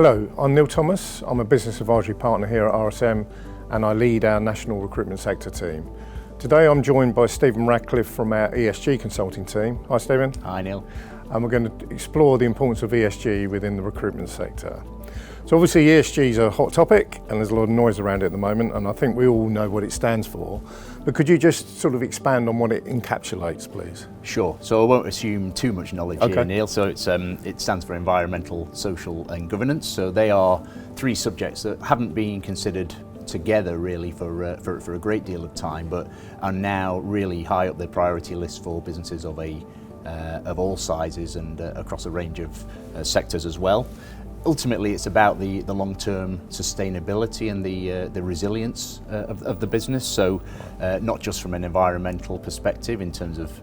Hello, I'm Neil Thomas. I'm a business advisory partner here at RSM and I lead our national recruitment sector team. Today I'm joined by Steven Radcliffe from our ESG consulting team. Hi Steven. Hi Neil. And we're going to explore the importance of ESG within the recruitment sector. So obviously ESG is a hot topic and there's a lot of noise around it at the moment, and I think we all know what it stands for. But could you just sort of expand on what it encapsulates, please? Sure. So I won't assume too much knowledge here, Neil. So it stands for environmental, social and governance. So they are three subjects that haven't been considered together really for a great deal of time, but are now really high up the priority list for businesses of all sizes and across a range of sectors as well. Ultimately, it's about the long-term sustainability and the resilience of the business. So not just from an environmental perspective in terms of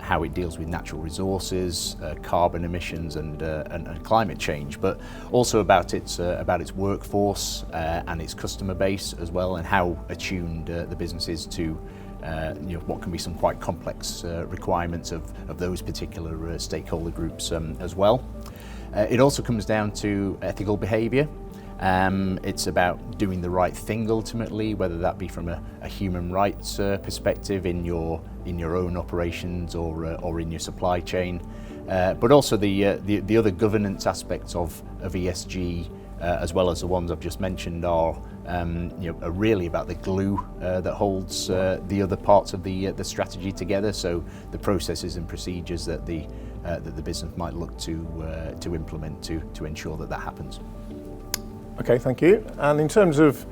how it deals with natural resources, carbon emissions and climate change, but also about its workforce and its customer base as well, and how attuned the business is to what can be some quite complex requirements of those particular stakeholder groups as well. It also comes down to ethical behaviour. It's about doing the right thing ultimately, whether that be from a human rights perspective in your own operations or in your supply chain, but also the other governance aspects of ESG, as well as the ones I've just mentioned, are really about the glue that holds the other parts of the strategy together. So the processes and procedures that the business might look to implement to ensure that happens. Okay, thank you. And in terms of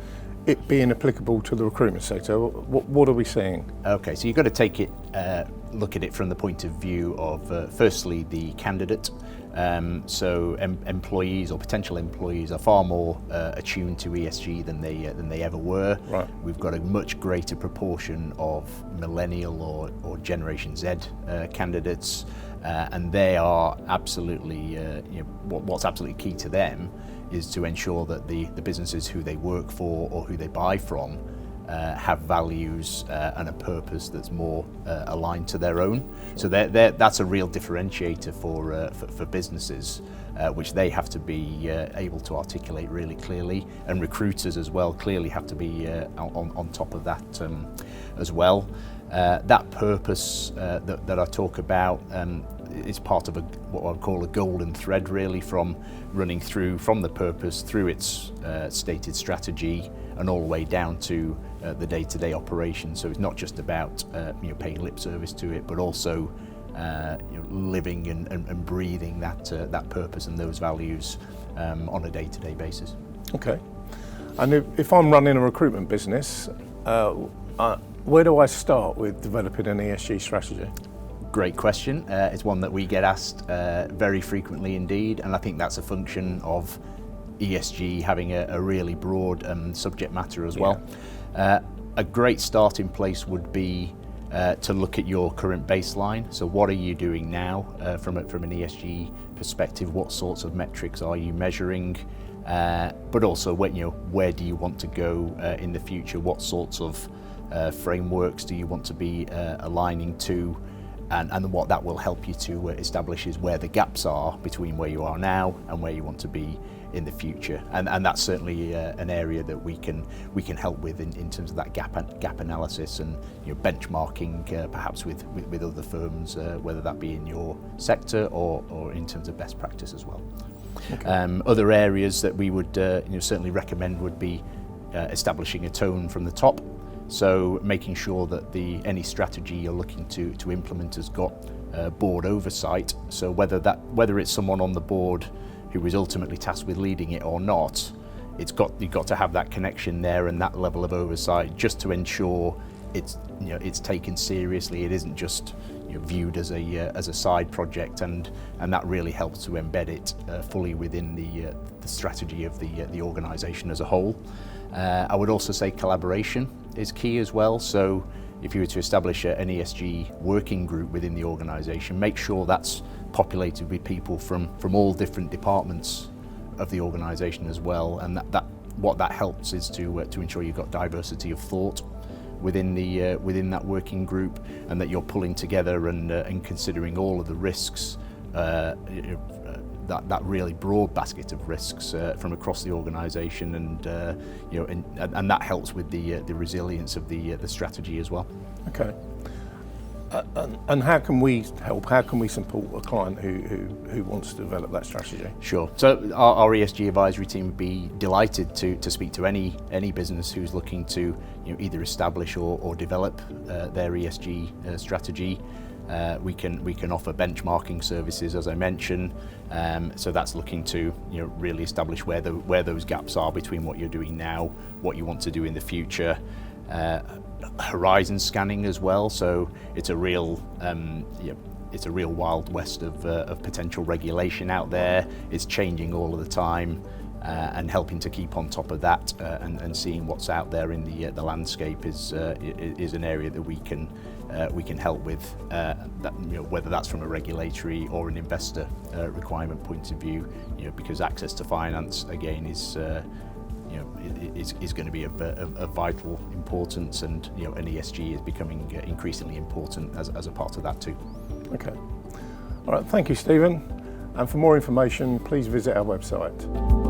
it being applicable to the recruitment sector, what are we seeing? Okay, so you've got to look at it from the point of view of firstly the candidate. So employees or potential employees are far more attuned to ESG than they ever were. Right. We've got a much greater proportion of millennial or Generation Z candidates, and they are absolutely what's absolutely key to them is to ensure that the businesses who they work for or who they buy from have values and a purpose that's more aligned to their own. So that's a real differentiator for businesses, which they have to be able to articulate really clearly, and recruiters as well clearly have to be on top of that as well. That purpose that I talk about is part of what I call a golden thread, really, from running through from the purpose through its stated strategy and all the way down to the day-to-day operation. So it's not just about paying lip service to it, but also living and breathing that purpose and those values on a day-to-day basis. Okay. And if I'm running a recruitment business, where do I start with developing an ESG strategy? Great question. It's one that we get asked very frequently indeed, and I think that's a function of ESG having a really broad subject matter as well. A great starting place would be to look at your current baseline. So what are you doing now from an ESG perspective? What sorts of metrics are you measuring? But also where do you want to go in the future? What sorts of frameworks do you want to be aligning to? And what that will help you to establish is where the gaps are between where you are now and where you want to be in the future. And that's certainly an area that we can help with in terms of that gap analysis and benchmarking perhaps with other firms, whether that be in your sector or in terms of best practice as well. Okay. Other areas that we would certainly recommend would be establishing a tone from the top. So making sure that any strategy you're looking to implement has got board oversight. So whether it's someone on the board who is ultimately tasked with leading it or not, you've got to have that connection there and that level of oversight, just to ensure it's taken seriously. It isn't just viewed as a side project, and that really helps to embed it fully within the strategy of the organisation as a whole. I would also say collaboration is key as well. So if you were to establish an ESG working group within the organisation, make sure that's populated with people from all different departments of the organisation as well, and what that helps is to ensure you've got diversity of thought within that working group, and that you're pulling together and considering all of the risks that really broad basket of risks from across the organisation, and and that helps with the resilience of the strategy as well. Okay. And how can we help? How can we support a client who wants to develop that strategy? Sure. So our ESG advisory team would be delighted to speak to any business who's looking to either establish or develop their ESG strategy. We can offer benchmarking services, as I mentioned. So that's looking to really establish where those gaps are between what you're doing now, what you want to do in the future. Horizon scanning as well, so it's a real wild west of potential regulation out there. It's changing all of the time, and helping to keep on top of that and seeing what's out there in the landscape is an area that we can help with, whether that's from a regulatory or an investor requirement point of view, because access to finance again is going to be of vital importance, and and ESG is becoming increasingly important as a part of that too. Okay. All right, thank you, Stephen. And for more information, please visit our website.